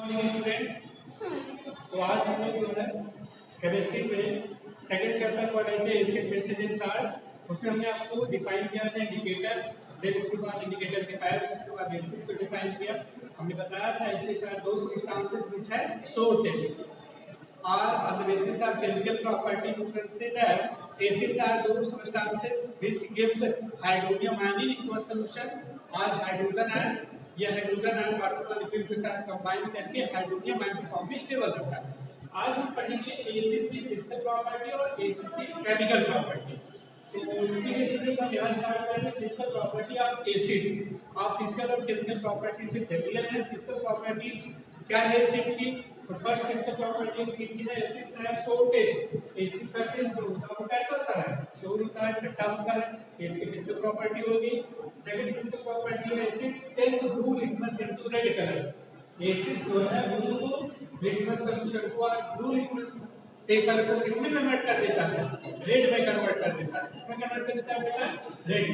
Morning students. तो आज हम लोग जो है केमिस्ट्री में सेकंड चैप्टर पढ़ रहे थे एसिड बेसिस एंड साल्ट। उसमें हमने आपको डिफाइन किया था इंडिकेटर, देन उसके बाद इंडिकेटर के टाइप्स, उसके बाद बेसिस को डिफाइन किया। हमने बताया था ऐसे सारे दो substances which had show test are on the basis of chemical property you can say that acids are those substances which gives hydronium ion in aqueous solution or hydrogen ion, यह hydrogen ion water molecule के साथ combine करके hydronium ion के form में stable रहता है। आज हम पढ़ेंगे एसिड की फिजिकल प्रॉपर्टी और एसिड की केमिकल प्रॉपर्टी। तो ठीक है स्टूडेंट, हम यहाँ स्टार्ट करेंगे फिजिकल प्रॉपर्टी ऑफ एसिड्स। आप फिजिकल और केमिकल प्रॉपर्टी से फेमिलियर हैं। फिजिकल प्रॉपर्टीज क्या है एसिड की? तो फर्स्ट फिजिकल प्रॉपर्टी एसिड की है एसिड्स हैव सोर टेस्ट। एसिड का टेस्ट जो होता है वो कैसा होता है? सोर होता है, खट्टा होता है। इसकी फिजिकल प्रॉपर्टी होगी। सेकंड फिजिकल प्रॉपर्टी है acids tend to blue litmus into red colour. Acids जो है ब्लू को लिटमस सॉल्यूशन को और ब्लू लिटमस पेपर को किसमें कन्वर्ट कर देता है? रेड में कन्वर्ट कर देता है। किसमें कन्वर्ट कर देता है बेटा? रेड।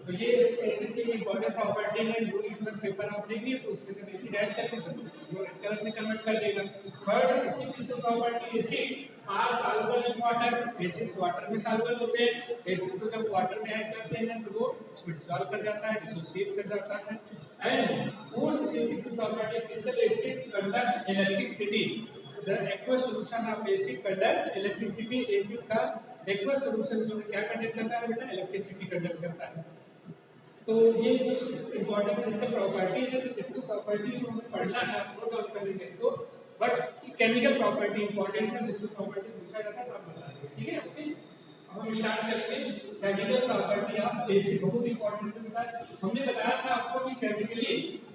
तो ये एसिड की इंपॉर्टेंट प्रॉपर्टी है। ब्लू लिटमस पेपर आप लेंगे तो उसमें जब एसिड ऐड करेंगे तो वो रेड कलर में कन्वर्ट कर देगा। थर्ड इसकी physical property acids are soluble in water. Acids water में सॉल्युबल होते हैं। एसिड को जब वाटर में ऐड करते हैं तो वो उसमें डिसॉल्व कर जाता है, डिसोसिएट कर जाता है। एंड फोर्थ एसिड की property crystal acids conduct electricity. The aqueous solution of acid conduct electricity। Acid का aqueous solution जो है क्या कंडक्ट करता है बेटा? इलेक्ट्रिसिटी कंडक्ट करता है। तो ये जो इम्पोर्टेंट इसका प्रॉपर्टी है, इसको प्रॉपर्टी को हमें पढ़ना है, नोट डाउन कर लेंगे इसको। बट केमिकल प्रॉपर्टी इंपॉर्टेंट है, जिसको प्रॉपर्टी पूछा जाता है तो आप बता देंगे, ठीक है? ओके, अब हम स्टार्ट करते हैं केमिकल प्रॉपर्टी ऑफ एसिड। बहुत इंपॉर्टेंट होता है। हमने बताया था आपको कि केमिकली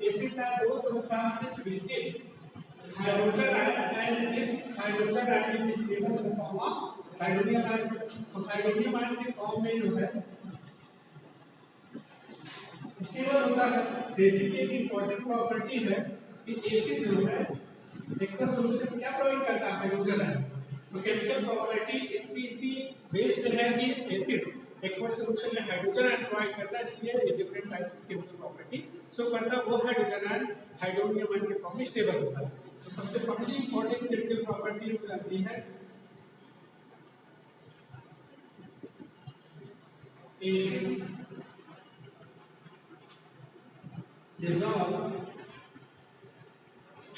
एसिड्स आर दो substances which hydrogen ion and this hydrogen ion is stable in the form of hydronium ion. तो हाइड्रोनियम आयन के फॉर्म में जो है स्टेबल होता है। बेसिकली एक इंपॉर्टेंट प्रॉपर्टी है कि एसिड जो है एक्वस सॉल्यूशन क्या प्रोवाइड करता है? Hydrogen ion. तो केमिकल प्रॉपर्टी इसकी इसी बेस पे है कि एसिड एक्वस सॉल्यूशन में हाइड्रोजन आयन प्रोवाइड करता है, इसलिए ये डिफरेंट टाइप्स की केमिकल प्रॉपर्टी शो करता है। वो हाइड्रोजन आयन हाइड्रोनियम आयन के फॉर्म में स्टेबल होता है। तो सबसे पहली इंपॉर्टेंट केमिकल प्रॉपर्टी हो जाती है acids dissolve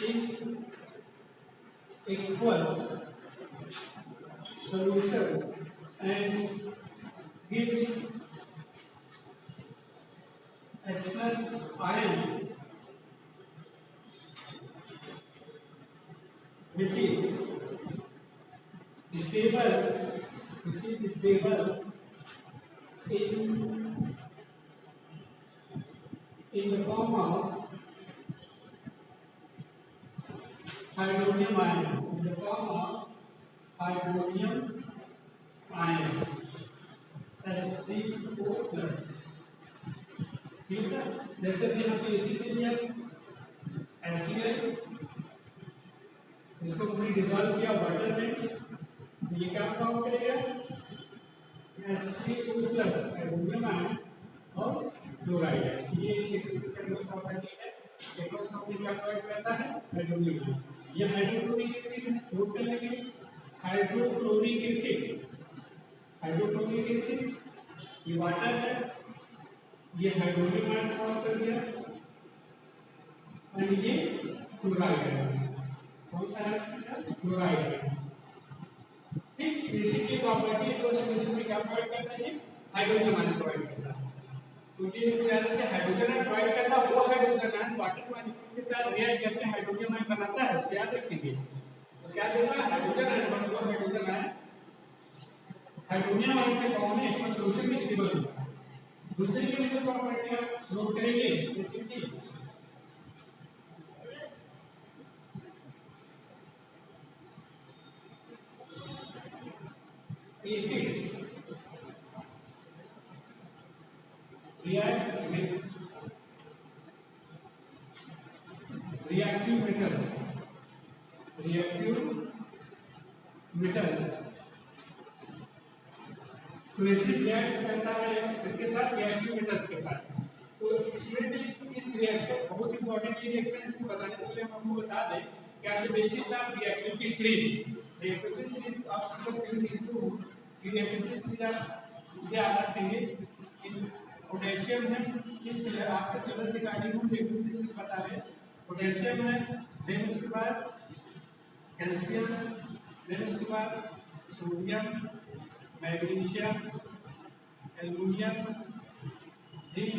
in aqueous solution and gives H plus ion which is stable in the form of hydronium ion, in the form of hydronium ion H3O plus। ठीक है, जैसे कि यहाँ पे एसिड के लिए HCl, इसको हमने डिसॉल्व किया वाटर में, ये क्या फॉर्म करेगा? H3O plus हाइड्रोनियम आयन और क्लोराइड। ये एसिड की प्रॉपर्टी है। एक्वस फॉर्म में क्या प्रोवाइड करता है? Hydronium ion. ये हाइड्रोक्लोरिक एसिड है, नोट कर लेंगे। हाइड्रोक्लोरिक एसिड, हाइड्रोक्लोरिक एसिड ये वाटर है, ये हाइड्रोनियम आयन फॉर्म कर दिया और ये क्लोराइड है। कौन सा है? क्लोराइड है। ठीक, एसिड की प्रॉपर्टी है, सॉल्यूशन में क्या प्रोवाइड करता है? हाइड्रोनियम आयन प्रोवाइड करता है। क्योंकि इसको याद रखिए, हाइड्रोजन आयन प्रोवाइड करता है वो हाइड्रोजन आयन वाटर मॉलिक्यूल के साथ रिएक्ट करके हाइड्रोनियम आयन बनाता है, उसको याद रखिए। तो क्या देता है? हाइड्रोजन आयन बन वो हाइड्रोजन आयन हाइड्रोनियम आयन के फॉर्म में एक्वस सॉल्यूशन में स्टेबल होता है। दूसरी केमिकल प्रॉपर्टी आप नोट करेंगे एसिड की acids reacts with reactive metals। तो एसिड रिएक्ट करता है किसके साथ? रिएक्टिव मेटल्स के साथ। तो स्टूडेंट इस रिएक्शन बहुत इंपॉर्टेंट ये रिएक्शन, इसको बताने से पहले हम आपको बता दें कि आज बेसिस ऑफ रिएक्टिविटी सीरीज आपको सीरीज टू रिएक्टिविटी सीरीज आप याद रखेंगे। इस पोटेशियम है, इस आपके सिलेबस रिगार्डिंग हम रिएक्टिविटी सीरीज बता रहे हैं। पोटेशियम है, देन उसके बाद कैल्शियम, देन उसके बाद sodium, magnesium, aluminium, zinc,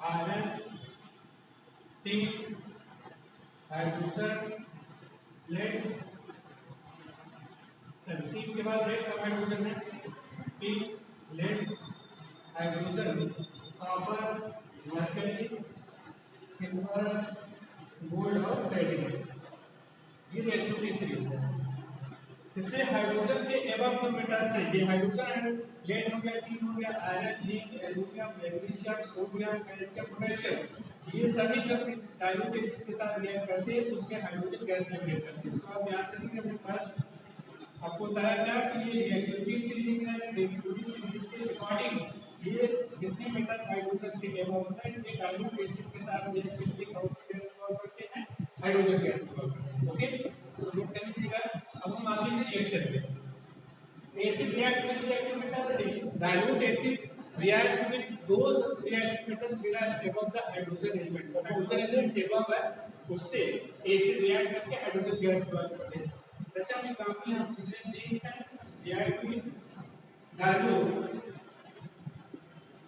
iron, tin, hydrogen, lead, तीन के बाद रेड का हाइड्रोजन है, tin, lead, hydrogen, copper, mercury, silver, gold और प्लेटिनम। ये रिएक्टिविटी सीरीज है। इसमें हाइड्रोजन के एबव जो मेटल्स हैं, ये हाइड्रोजन लेड हो गया, टिन हो गया, iron, zinc, aluminium, magnesium, sodium, calcium, potassium, ये सभी जब इस डायल्यूट एसिड के साथ रिएक्ट करते हैं तो उससे हाइड्रोजन गैस जनरेट करते हैं। इसको आप याद रखेंगे। अपने पास आपको बताया क्या कि ये रिएक्टिविटी सीरीज है। इस रिएक्टिविटी सीरीज के अकॉर्डिंग ये जितने मेटल्स हाइड्रोजन के एबव होते हैं ये डायल्यूट एसिड के साथ रिएक्ट करके कौन सी गैस फॉर्म करते हैं? हाइड्रोजन गैस फॉर्म करते हैं। ओके, सो नोट कर लीजिएगा। अब हम आगे हैं रिएक्शन पे। Acid react with reactive metals. Dilute acid react with those reactive metals which are above the hydrogen element. तो hydrogen element above है, उससे acid react करके hydrogen gas बना करते हैं। जैसे हमने कहा कि हम जिंक है react with dilute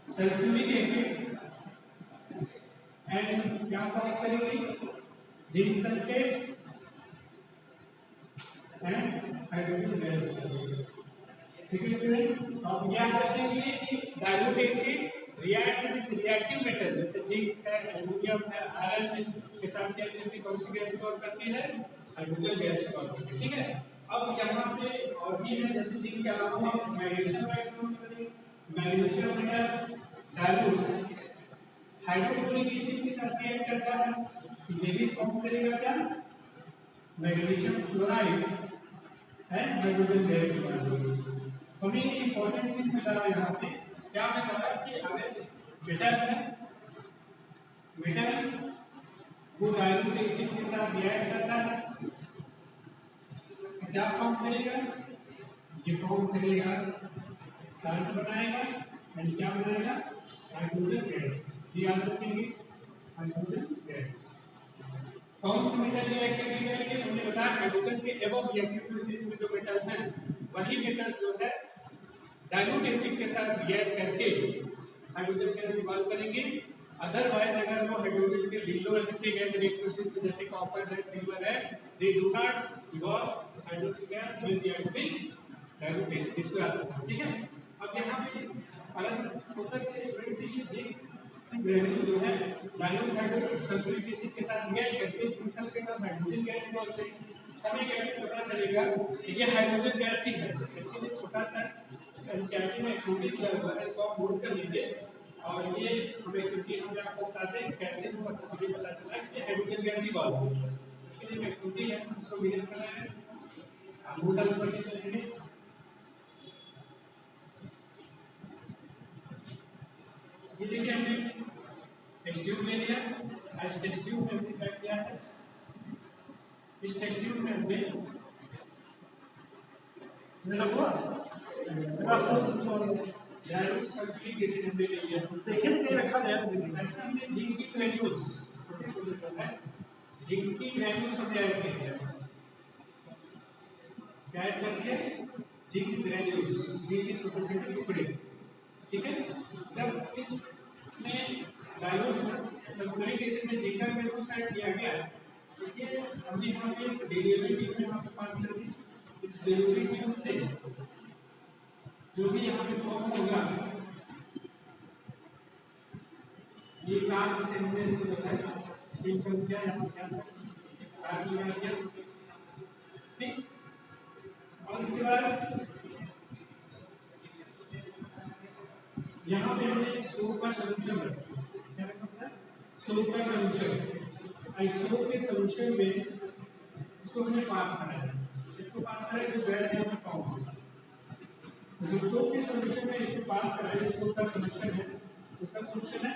sulfuric acid and क्या फॉर्म करेंगे? Zinc sulphate and hydrogen gas करेंगे। ठीक है स्टूडेंट, आप याद रखेंगे कि dilute acid react with reactive metal जैसे जिंक है, एल्युमिनियम है, आयरन के साथ क्या करती है? कौन सी गैस फॉर्म करती है? हाइड्रोजन गैस फॉर्म करती है। ठीक है, अब यहाँ पे और भी है, जैसे जिंक के अलावा हम मैग्नीशियम का इस्तेमाल करेंगे। Magnesium metal dilute hydrochloric acid के साथ रिएक्ट करता है, ये भी फॉर्म करेगा क्या? Magnesium chloride and hydrogen gas बनेगी। हमें इंपॉर्टेंट चीज मिला है यहाँ पे, क्या मिला है कि अगर मेटल है, मेटल वो डायल्यूट एसिड के साथ रिएक्ट करता है, क्या फॉर्म करेगा? ये फॉर्म करेगा साल्ट बनाएगा एंड क्या बनाएगा? Hydrogen gas. ये याद रखेंगे, हाइड्रोजन गैस। कौन से मेटल रिएक्टिविटी करेंगे? हमने बताया हाइड्रोजन के एबव रिएक्टिविटी सीरीज में जो मेटल हैं वही मेटल्स जो है डायल्यूट एसिड के साथ रिएक्ट करके हाइड्रोजन गैस इवॉल्व करेंगे। अदरवाइज अगर वो हाइड्रोजन के बिलो रखे गए रिएक्टिविटी जैसे कॉपर है, सिल्वर है, they do not evolve hydrogen gas with react with dilute acid. इसको याद रखना। ठीक है, अब यहाँ पे अगर फोकस के स्टूडेंट के लिए जिंक ग्रेन्यूल जो है डायल्यूट हाइड्रोजन सल्फ्यूरिक एसिड के साथ रिएक्ट करके जिंक सल्फेट और हाइड्रोजन गैस इवॉल्व करेंगे। हमें कैसे पता चलेगा कि ये हाइड्रोजन गैस ही है? इसके लिए छोटा सा एनसीईआरटी में एक्टिविटी दिया हुआ है, इसको आप नोट कर लीजिए। और ये हम एक्टिविटी हम आपको बताते हैं कैसे हमें पता चला कि हाइड्रोजन गैस ही इवॉल्व हुई है। इसके लिए एक्टिविटी है, उसको मिस करना है। हम नोट कर चलेंगे। ये देखिए हमने टेस्ट ट्यूब ले लिया, आज टेस्ट ट्यूब में हमने क्या किया है? इस टेस्ट ट्यूब में हमने डायल्यूट सल्फ्यूरिक एसिड हमने ले लिया। देखिए तो कहीं रखा गया है। ऐसा हमने जिंक की ग्रेन्यूल्स है, जिंक की ग्रेन्यूल्स हमने ऐड कर दिया। क्या ऐड करके? जिंक ग्रेन्यूल्स, जिंक के छोटे-छोटे टुकड़े। ठीक है, जब इसमें डायल्यूट सल्फ्यूरिक एसिड में जिंक का ग्रेन्यूल्स ऐड किया गया तो ये हमने यहाँ पे एक डेरिवेटिव में हमारे पास करके इस डेरिवेटिव से जो भी यहाँ पे फॉर्म होगा ये काम से हमने इसको बताया सिंपल क्या यहाँ से आता है। ठीक, और इसके बाद यहाँ पे हमने सोप का सॉल्यूशन रखा। क्या रखा? सोप का सॉल्यूशन। सोप के सॉल्यूशन में इसको हमने पास कराया, इसको पास कराया तो गैस यहाँ पे फॉर्म होगा। जो सोप के सॉल्यूशन में इसको पास कराया, जो सोप का सॉल्यूशन है इसका सॉल्यूशन है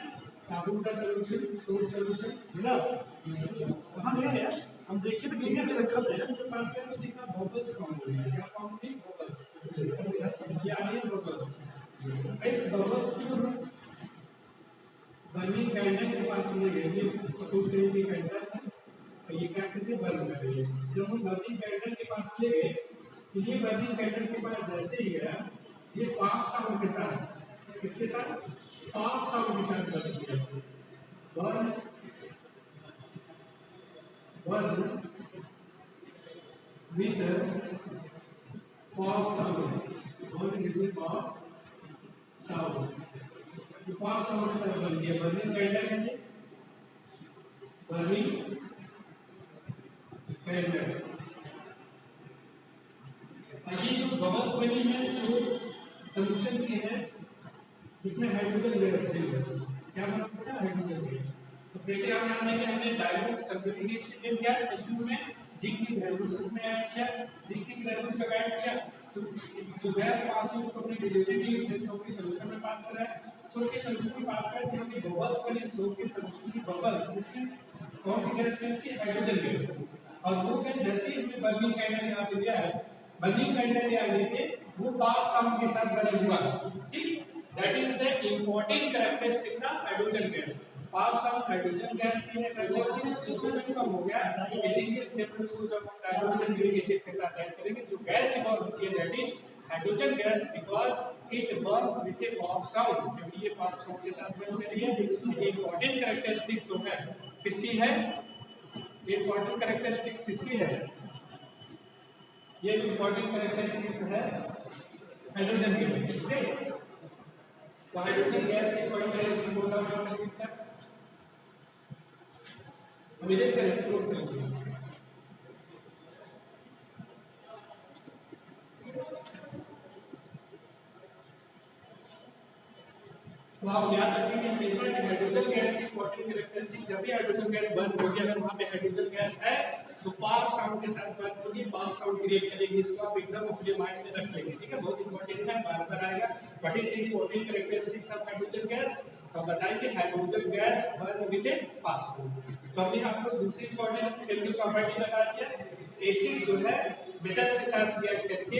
साबुन का सॉल्यूशन, सोप सॉल्यूशन। मिला कहाँ मिला यार? हम देखिए तो कितने से रखा था यार। के पास है तो देखा बबल्स फाउंड हुई है। क्या फाउंड हुई? बबल्स। ये आ रही है बबल्स। इस बबल्स को बर्निंग कैंडल के पास ले गए थे, सपोज करिए कि कैंडल है और ये क्या करते बर्न कर रही है। जब हम बर्निंग कैंडल के पास ले गए तो ये बर्निंग कैंडल के पास जैसे ही गया, ये पॉप साउंड के साथ, किसके साथ? पॉप साउंड के साथ बर्न किया। Burn burn with pop sound, burned with pop sound। तो पॉप साउंड के साथ बन गया। बर्निंग कैंडल है, बर्निंग कैंडल। ये जो बबल्स बनी है सॉल्यूशन की है जिसमें हाइड्रोजन गैस है। क्या मतलब है हाइड्रोजन गैस? तो जैसे आप जानते हैं हमने डायमंड सल्फ्यूरिनेशन किया टेस्ट में, जिंक की ग्रेनुलोसिस में ऐड किया, जिंक की ग्रेनुलोस जब ऐड किया तो इस जो गैस पास हुई उसको अपनी डिलीवरी से सोप के सॉल्यूशन में पास करा है। सोप के सॉल्यूशन में पास करके हमने बबल्स बने, सोप के सॉल्यूशन की बबल्स जिसमें कौन सी गैस मिलती है? Hydrogen gas. और वो गैस जैसे ही हमने बर्निंग कैंडल यहाँ पे दिया है, बर्निंग कैंडल यहाँ लेके वो पॉप साउंड के साथ बर्न हुआ। ठीक, that is the important characteristics of hydrogen gas. Pop sound hydrogen gas की है कैरेक्टरिस्टिक्स। इतना कम हो गया कि जिनके स्टेपल्स को जब हम हाइड्रोजन एसिड के साथ ऐड करेंगे जो गैस इवॉल्व होती है that is hydrogen gas because it Burns with A pop sound. क्योंकि ये पॉप साउंड के साथ बर्न कर रही है। ये इंपॉर्टेंट कैरेक्टरिस्टिक्स जो है किसकी है? ये इंपॉर्टेंट कैरेक्टरिस्टिक्स किसकी है? ये इंपॉर्टेंट कैरेक्टरिस्टिक्स है हाइड्रोजन गैस। ठीक, तो हाइड्रोजन गैस की इंपॉर्टेंट कैरेक्टरिस्टिक्स बोलता हूं मैं कितना मेरे से एक्सप्लोर करेंगे। तो आप याद रखेंगे हमेशा कि हाइड्रोजन गैस की इंपॉर्टेंट कैरेक्टरिस्टिक, जब भी हाइड्रोजन गैस बर्न होगी अगर वहां पे हाइड्रोजन गैस है तो पॉप साउंड के साथ बर्न होगी, पॉप साउंड क्रिएट करेगी। इसको आप एकदम अपने माइंड में रख लेंगे। ठीक है, बहुत इंपॉर्टेंट है, बार बार आएगा। What is the important characteristics of hydrogen gas? तो बताएंगे hydrogen gas burn with A pop sound. तो अभी आपको दूसरी इंपॉर्टेंट केमिकल प्रॉपर्टी बता दिया। एसिड जो है मेटल्स के साथ रिएक्ट करके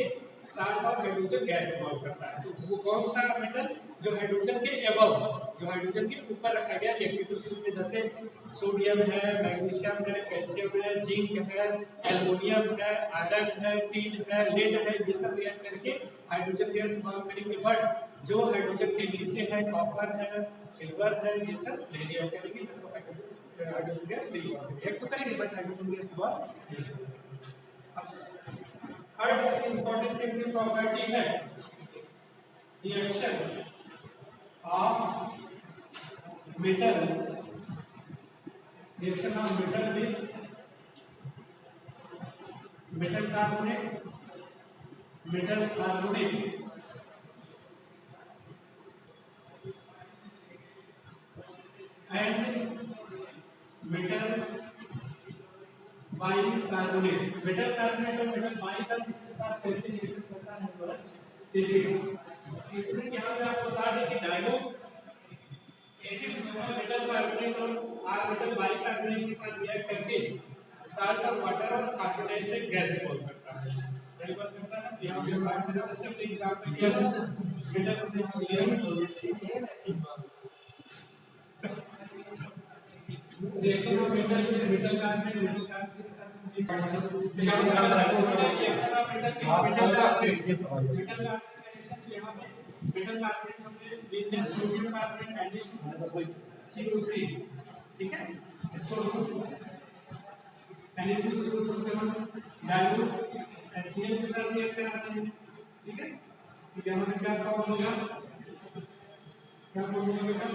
साथ और हाइड्रोजन गैस इवॉल्व करता है। तो वो कौन सा मेटल? जो हाइड्रोजन के अबव, जो हाइड्रोजन के ऊपर रखा गया रिएक्टिव सिस्टम में, जैसे सोडियम है, मैग्नीशियम है, कैल्शियम है, जिंक है, एल्युमिनियम है, आयरन है, टीन है, लेड है, ये सब रिएक्ट करके हाइड्रोजन गैस इवॉल्व करेंगे। बट जो हाइड्रोजन के नीचे है, कॉपर है, सिल्वर है, ये सब नहीं रिएक्ट करेंगे। तो हाइड्रोजन गैस नहीं रिएक्ट तो करेंगे बट हाइड्रोजन गैस इवॉल्व नहीं करेंगे। थर्ड इंपॉर्टेंट केमिकल प्रॉपर्टी है reaction of metals, reaction of metal with metal carbonate, metal carbonate and metal bicarbonate। metal carbonate और metal bicarbonate के साथ कैसे रिएक्शन करता है बोला एसिड। इसमें क्या मैं आपको बता दें कि डायनो एसिड मेटल कार्बोनेट और आर मेटल बाइकार्बोनेट के साथ रिएक्ट करके साल्ट और वाटर और कार्बन डाइऑक्साइड गैस फॉर्म करता है। यही बात करता है। यहां पे बात करें जैसे हमने एग्जांपल किया मेटल हमने यहां लिया रिएक्शन ऑफ मेटल कार्बोनेट के साथ रिएक्शन ऑफ मेटल कार्बोनेट यहां पे मेटल कार्बोनेट हमने लिया सोडियम कार्बोनेट एंड CO3। ठीक है, इसको Na2CO2 के हम डाइल्यूट HCl के साथ रिएक्ट कराते हैं। ठीक है, तो यहां पे क्या फॉर्म होगा? क्या फॉर्म होगा बेटा?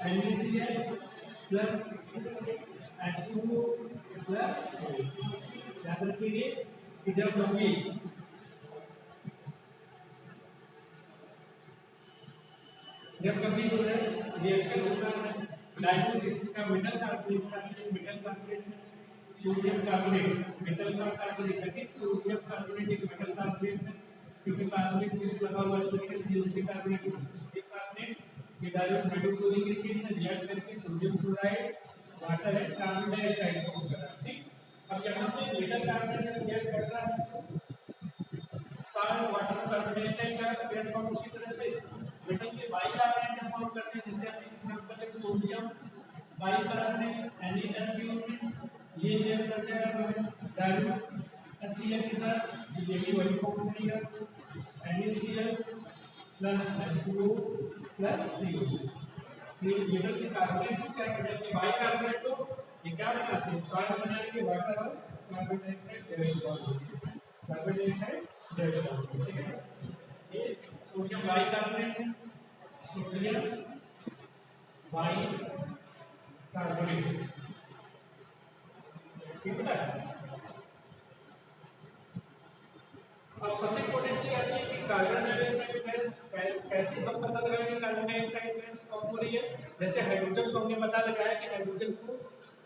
NaCl प्लस H2O प्लस याद रखिए कि जब कभी जो है रिएक्शन होता है डाइल्यूट इसका मेटल कार्बोनेट के साथ metal carbonate sodium carbonate, metal का कार्बोनेट है, सोडियम कार्बोनेट एक मेटल कार्बोनेट है क्योंकि कार्बोनेट में लगा हुआ है, इसलिए CO3 कार्बोनेट सोडियम कार्बोनेट ये डायरेक्ट हाइड्रोक्लोरिक एसिड में रिएक्ट करके sodium chloride water and carbon dioxide form कर रहा है। ठीक, अब यहाँ पे मेटल कार्बन जब रिएक्ट करता है साल्ट वाटर और कार्बन डाइऑक्साइड का गैस फॉर्म उसी तरह से मेटल के बाइकार्बोनेट जब फॉर्म करते हैं, जैसे अपने एग्जांपल है सोडियम बाइकार्बोनेट NaSO3, ये रिएक्ट कर जाएगा डायल्यूट HCl के साथ, ये भी वही फॉर्म करेगा NaCl plus H2O plus CO। ये मेटल के कार्बोनेट को चाहे मेटल के बाइकार्बोनेट को ये क्या बनाते हैं, सॉल्ट बनाएंगे वाटर और carbon dioxide gas form, carbon dioxide gas form. ठीक है, ये सोडियम बाइकार्बोनेट है, सोडियम बाइकार्बोनेट। ठीक है, अब सबसे इंपॉर्टेंट चीज आती है कि कार्बन डाइऑक्साइड गैस कैसे हम पता लगाएंगे कार्बन डाइऑक्साइड गैस कौन हो रही है। जैसे हाइड्रोजन को हमने पता लगाया कि हाइड्रोजन को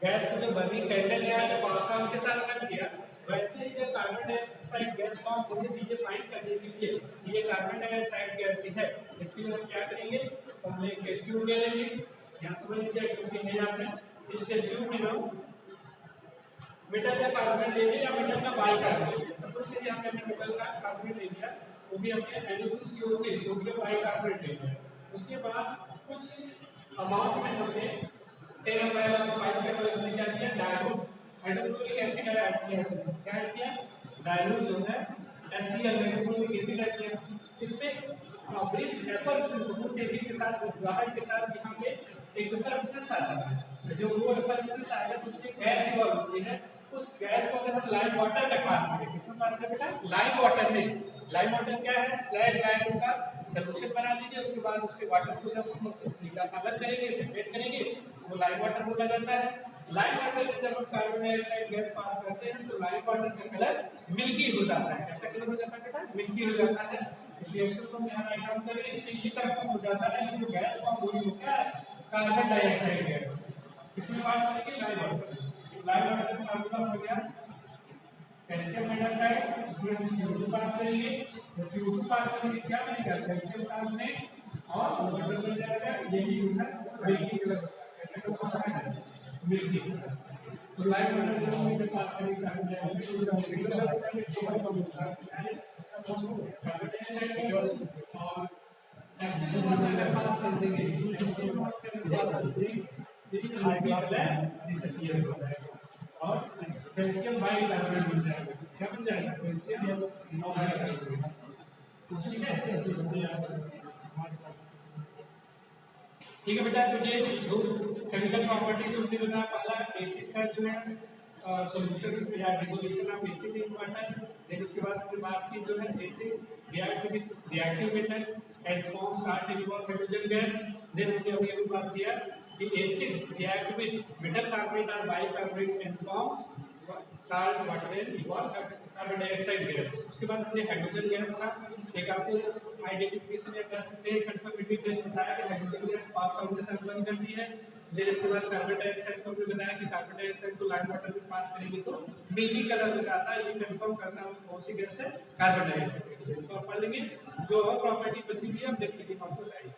गैस को जब बर्निंग कैंडल लिया तो पावर के साथ रख दिया, वैसे ही जब कार्बन डाइऑक्साइड गैस फॉर्म होगी चीजें फाइंड करने के लिए ये कार्बन डाइऑक्साइड गैस ही है। इसके लिए हम क्या करेंगे, हम एक टेस्ट ट्यूब ले लेंगे, यहाँ समझ लीजिए क्योंकि है यहाँ पे इस टेस्ट ट्यूब में हम मेटल का कार्बोनेट ले लिया या मेटल का बाइकार्बोनेट ले लिया। सपोज से हमने मेटल का कार्बोनेट ले लिया, वो भी हमने Na2CO3 सोडियम बाइकार्बोनेट ले लिया। उसके बाद कुछ अमाउंट में हमने 10 ml और 5 ml हमने क्या किया, डायल्यूट हाइड्रोक्लोरिक एसिड ऐड किया। क्या ऐड किया, डायल्यूट जो है HCl हाइड्रोक्लोरिक एसिड ऐड किया। इसमें ब्रिस रेफरेंस बहुत तेजी के साथ उदाहरण के साथ यहाँ पे एक रेफरेंस आता है, जो वो रेफरेंस आएगा तो उससे गैस इवॉल्व होती है। उस गैस को अगर हम लाइम वाटर में पास करें, किसमें पास करें बेटा, लाइम वाटर में। लाइम वाटर क्या है, स्लैग लाइम का सॉल्यूशन बना लीजिए, उसके बाद उसके वाटर को जब हम अलग करेंगे, सेपरेट करेंगे, वो लाइम वाटर बोला जाता है। लाइम वाटर में जब हम कार्बन डाइऑक्साइड गैस पास करते हैं तो लाइम वाटर का कलर मिल्की हो जाता है। कैसा कलर हो जाता है बेटा, मिल्की हो जाता है। इस रिएक्शन को हम यहाँ राइट डाउन करेंगे, इससे ये तरफ हो जाता है कि जो गैस फॉर्म हो रही है क्या है, कार्बन डाइऑक्साइड गैस। इसमें पास करेंगे लाइम वाटर, लाइम वाटर का फॉर्मूला हो गया कैल्शियम हाइड्रोक्साइड, इसमें हम CO2 पास करेंगे, तो CO2 पास करेंगे क्या बनेगा, कैल्शियम कार्बोनेट और वाटर बन जाएगा, यही होगा मिल्की कलर। कैसे होता है, मिल्की कलर। तो लाइम वाटर में पास करेंगे कार्बन डाइऑक्साइड को मिल्की कलर का CO2 का मिलता है कार्बन डाइऑक्साइड और ऐसे वाटर पास कर देंगे, ऐसे वाटर पास कर देंगे, लेकिन हाई क्लास है डिसअपियर हो जाएगा और कैल्शियम बाइकार्बोनेट बन जाएगा। क्या बन जाएगा, कैल्शियम बाइकार्बोनेट। ठीक है बेटा, तो ये दो केमिकल प्रॉपर्टीज हमने बताया। पहला एसिड का जो है सॉल्यूशन या dissolution of acid in water, then उसके बाद हमने बात की जो है acid react with reactive metal and form salt in hydrogen gas. Then हमने अभी अभी बात किया कि acid react with metal carbonate और bicarbonate and form salt water and carbon dioxide gas. उसके बाद हमने हाइड्रोजन गैस का एक आपको आइडेंटिफिकेशन या कह सकते हैं कंफर्मेटिव टेस्ट बताया कि हाइड्रोजन गैस पावर सॉल्यूशन से बंद करती है। फिर इसके बाद कार्बन डाइऑक्साइड को भी बताया कि कार्बन डाइऑक्साइड को लाइम वाटर में पास करेंगे तो मिल्की कलर हो जाता है। ये कंफर्म करना है कौन सी गैस है, कार्बन डाइऑक्साइड गैस है। इसको आप पढ़ लेंगे। जो और प्रॉपर्टी बची हुई है हम नेक्स्ट वीडियो में आपको बताएंगे।